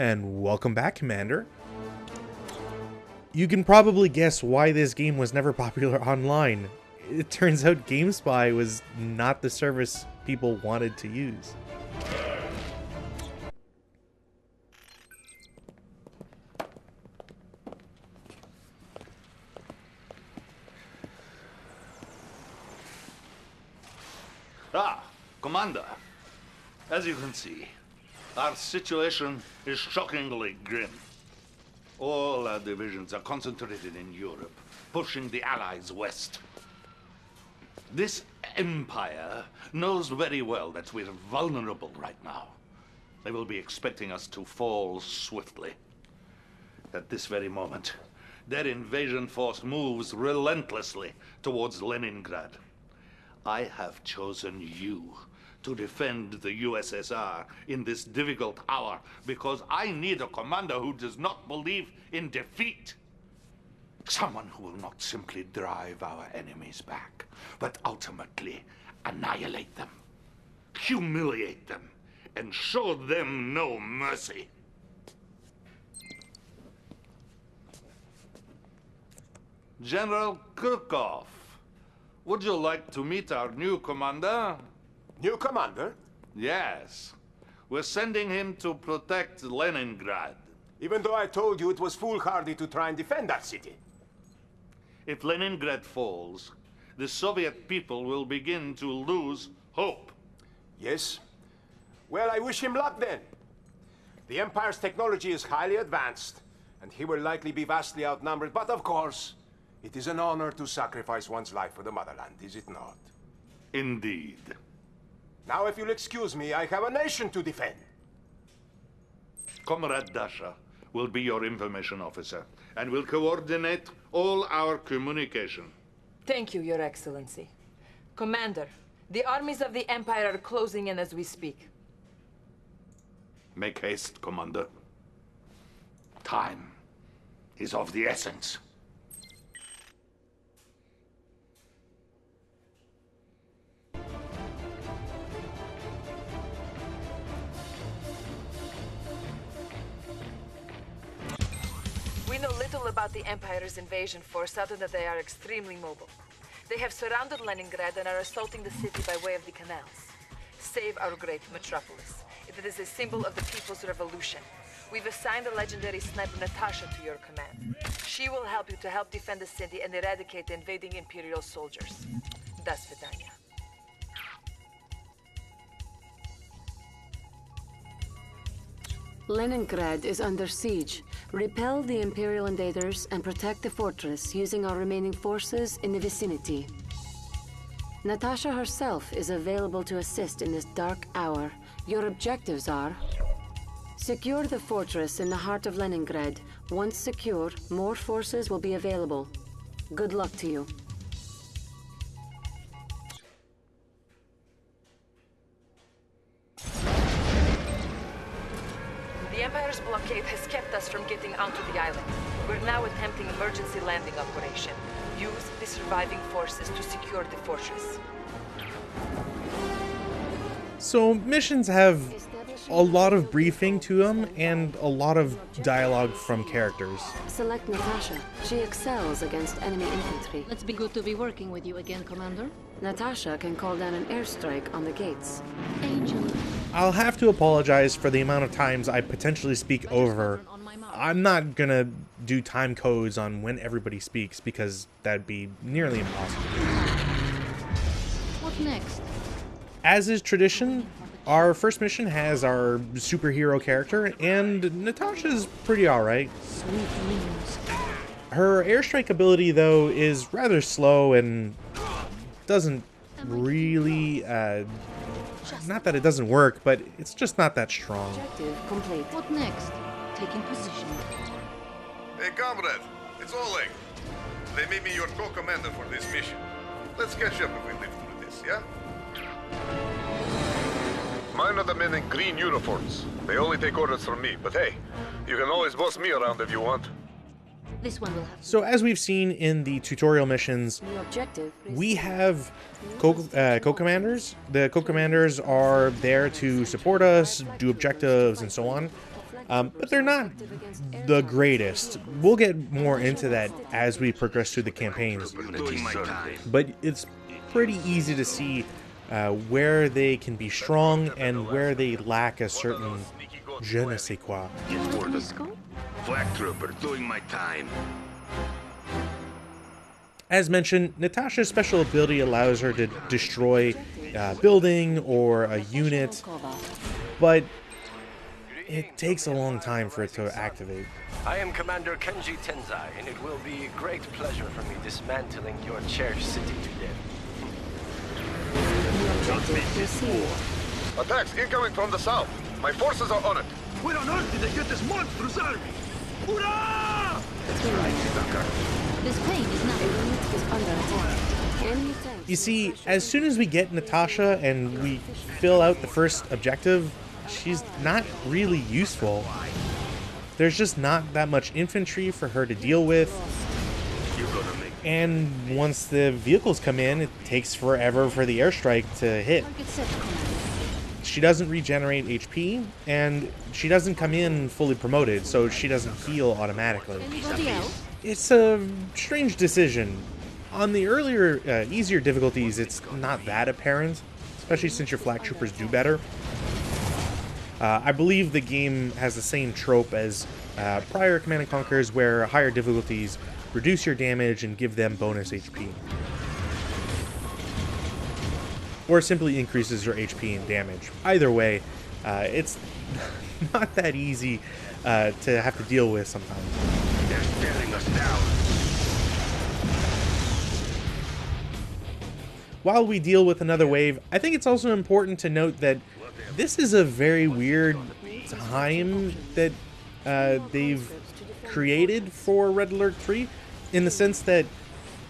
And welcome back, Commander. You can probably guess why this game was never popular online. It turns out GameSpy was not the service people wanted to use. Commander, as you can see, our situation is shockingly grim. All our divisions are concentrated in Europe, pushing the Allies west. This empire knows very well that we're vulnerable right now. They will be expecting us to fall swiftly. At this very moment, their invasion force moves relentlessly towards Leningrad. I have chosen you to defend the USSR in this difficult hour because I need a commander who does not believe in defeat. Someone who will not simply drive our enemies back, but ultimately annihilate them, humiliate them, and show them no mercy. General Kirkov, would you like to meet our new commander? New commander? Yes. We're sending him to protect Leningrad. Even though I told you it was foolhardy to try and defend that city. If Leningrad falls, the Soviet people will begin to lose hope. Yes? Well, I wish him luck then. The Empire's technology is highly advanced, and he will likely be vastly outnumbered, but of course, it is an honor to sacrifice one's life for the motherland, is it not? Indeed. Now, if you'll excuse me, I have a nation to defend. Comrade Dasha will be your information officer and will coordinate all our communication. Thank you, Your Excellency. Commander, the armies of the Empire are closing in as we speak. Make haste, Commander. Time is of the essence. We know little about the Empire's invasion force other than they are extremely mobile. They have surrounded Leningrad and are assaulting the city by way of the canals. Save our great metropolis. It is a symbol of the people's revolution. We've assigned the legendary sniper Natasha to your command. She will help you to help defend the city and eradicate the invading Imperial soldiers. Do svidaniya. Leningrad is under siege. Repel the Imperial invaders and protect the fortress using our remaining forces in the vicinity. Natasha herself is available to assist in this dark hour. Your objectives are: secure the fortress in the heart of Leningrad. Once secure, more forces will be available. Good luck to you. The Empire's blockade has kept us from getting onto the island. We're now attempting emergency landing operation. Use the surviving forces to secure the fortress. So missions have a lot of briefing to them and a lot of dialogue from characters. Select Natasha. She excels against enemy infantry. It's be good to be working with you again, Commander. Natasha can call down an airstrike on the gates. Angel. I'll have to apologize for the amount of times I potentially speak over. I'm not gonna do time codes on when everybody speaks because that'd be nearly impossible. What next? As is tradition, our first mission has our superhero character, and Natasha's pretty alright. Sweet dreams. Her airstrike ability, though, is rather slow and doesn't really, not that it doesn't work, but it's just not that strong. Objective complete. What next? Taking position. Hey, comrade, it's Oleg. They made me your co-commander for this mission. Let's catch up if we live through this, yeah? Mine are the men in green uniforms. They only take orders from me, but hey, you can always boss me around if you want. This one will have. So as we've seen in the tutorial missions, New objective. we have co-commanders. The co-commanders are there to support us, do objectives, and so on. but they're not the greatest. We'll get more into that as we progress through the campaigns. But it's pretty easy to see where they can be strong and where they lack a certain je ne sais quoi. Flak trooper doing my time. As mentioned, Natasha's special ability allows her to destroy a building or a unit, but it takes a long time for it to activate. I am Commander Kenji Tenzai, and it will be a great pleasure for me dismantling your cherished city today. Attacks incoming from the south. My forces are on it. Where on earth did they get this monstrous army? Hurrah! This plane is not. You see, as soon as we get Natasha and we fill out the first objective, she's not really useful. There's just not that much infantry for her to deal with. And once the vehicles come in, it takes forever for the airstrike to hit. She doesn't regenerate HP, and she doesn't come in fully promoted, so she doesn't heal automatically. Anybody else? It's a strange decision. On the earlier, easier difficulties, it's not that apparent, especially since your flak troopers do better. I believe the game has the same trope as prior Command & Conquers, where higher difficulties reduce your damage and give them bonus HP. Or simply increases your HP and damage. Either way, it's not that easy to have to deal with sometimes. They're staring us down. While we deal with another wave, I think it's also important to note that this is a very weird time that they've created for Red Alert 3, in the sense that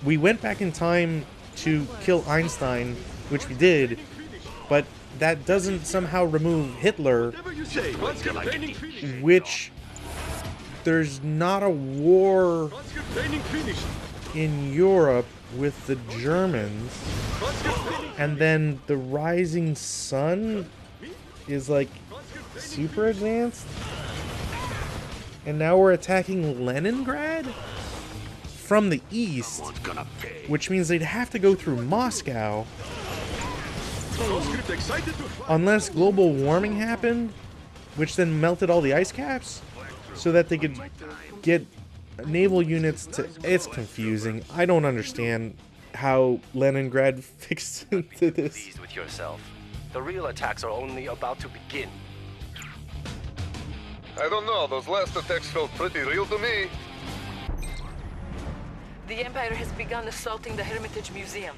we went back in time to kill Einstein, which we did, but that doesn't somehow remove Hitler, which there's not a war in Europe with the Germans, and then the Rising Sun is like super advanced, and now we're attacking Leningrad from the east, which means they'd have to go through Moscow unless global warming happened, which then melted all the ice caps so that they could get naval units to... It's confusing. I don't understand how Leningrad fixed into this. Pleased with yourself. The real attacks are only about to begin. I don't know, those last attacks felt pretty real to me. The Empire has begun assaulting the Hermitage Museum.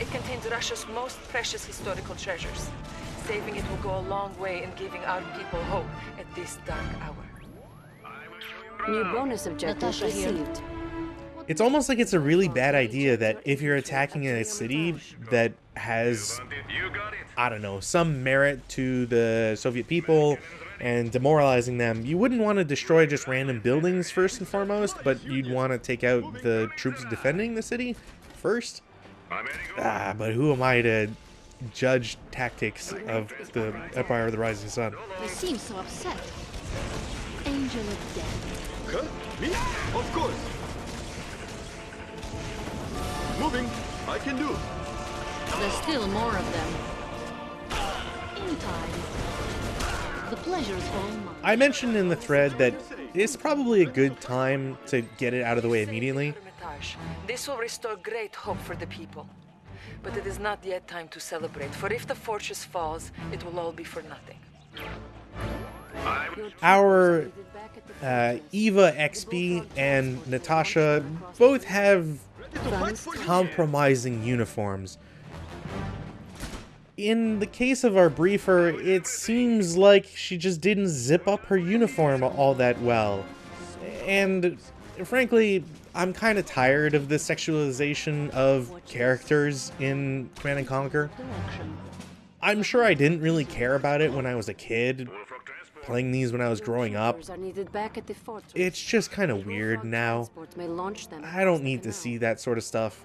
It contains Russia's most precious historical treasures. Saving it will go a long way in giving our people hope at this dark hour. New bonus objective Natasha here. received. It's almost like it's a really bad idea that if you're attacking in a city that has, I don't know, some merit to the Soviet people and demoralizing them, you wouldn't want to destroy just random buildings first and foremost, but you'd want to take out the troops defending the city first. But who am I to judge tactics of the Empire of the Rising Sun? They seem so upset. Angel of Death. Huh? Me? Of course. Moving. I can do. There's still more of them. In time. The pleasure's all mine. I mentioned in the thread that it's probably a good time to get it out of the way immediately. This will restore great hope for the people. But it is not yet time to celebrate, for if the fortress falls, it will all be for nothing. Our Eva XP and Natasha both have compromising uniforms. In the case of our briefer, it seems like she just didn't zip up her uniform all that well. And frankly, I'm kind of tired of the sexualization of characters in Command & Conquer. I'm sure I didn't really care about it when I was a kid, playing these when I was growing up. It's just kind of weird now. I don't need to see that sort of stuff.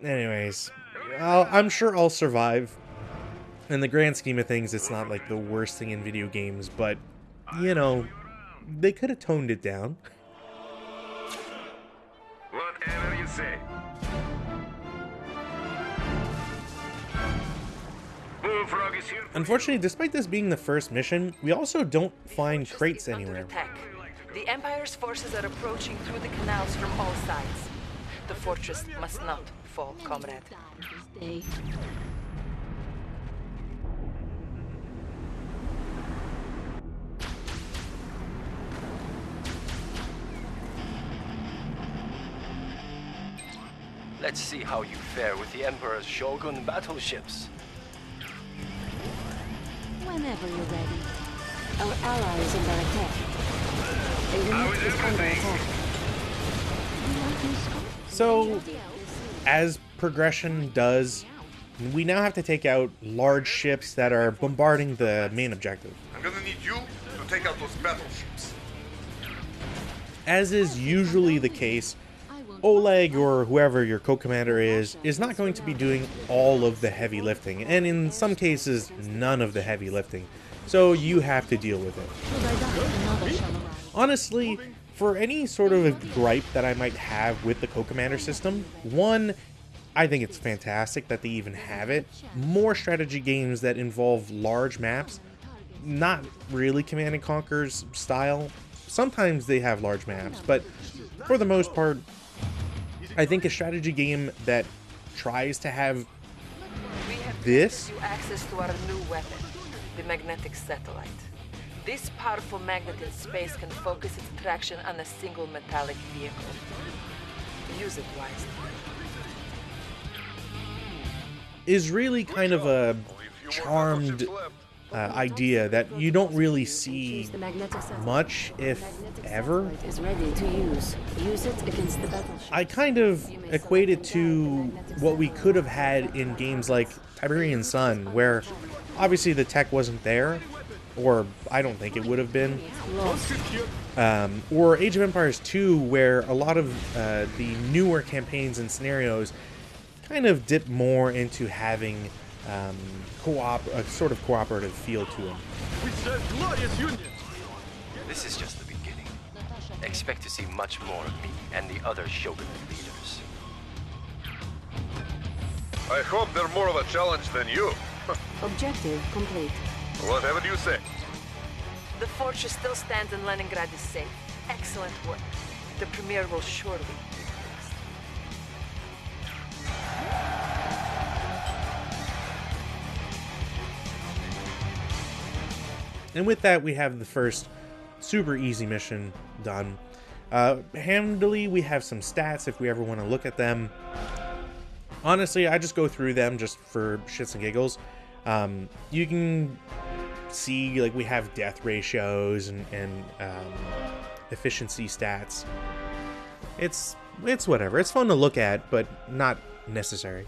Anyways, I'm sure I'll survive. In the grand scheme of things, it's not like the worst thing in video games, but you know, they could have toned it down. Whatever you say. Bullfrog is here. Unfortunately, despite this being the first mission, we also don't find Fortress crates is under anywhere. attack. The Empire's forces are approaching through the canals from all sides. The fortress must not fall, comrade. This day. Let's see how you fare with the Emperor's Shogun battleships. Whenever you're ready. Our ally is under attack. A unit is under attack. So, as progression does, we now have to take out large ships that are bombarding the main objective. I'm gonna need you to take out those battleships. As is usually the case, Oleg, or whoever your co-commander is not going to be doing all of the heavy lifting, and in some cases, none of the heavy lifting. So you have to deal with it. Should I die, another shall arrive. Honestly, for any sort of a gripe that I might have with the co-commander system, one, I think it's fantastic that they even have it. More strategy games that involve large maps, not really Command and Conquer's style. Sometimes they have large maps, but for the most part, I think a strategy game that tries to have We have this, granted you access to our new weapon, the magnetic satellite. This powerful magnet in space can focus its attraction on a single metallic vehicle. Use it wisely. is really kind of a charmed idea that you don't really see The magnetic satellite. much, if ever. Satellite is ready to use. Use it against the battleship. I kind of equate it to what we could have had in games like Tiberian Sun, where obviously the tech wasn't there, or I don't think it would have been. Lost. Or Age of Empires 2, where a lot of the newer campaigns and scenarios kind of dip more into having a sort of cooperative feel to them. We serve glorious union. This is just the beginning. Expect to see much more of me and the other Shogun leaders. I hope they're more of a challenge than you. Objective complete. Whatever you say. The fortress still stands and Leningrad is safe. Excellent work. The Premier will surely be pleased. And with that, we have the first super easy mission done. Handily, we have some stats if we ever want to look at them. Honestly, I just go through them just for shits and giggles. You can see, like, we have death ratios and efficiency stats. It's whatever. It's fun to look at, but not necessary.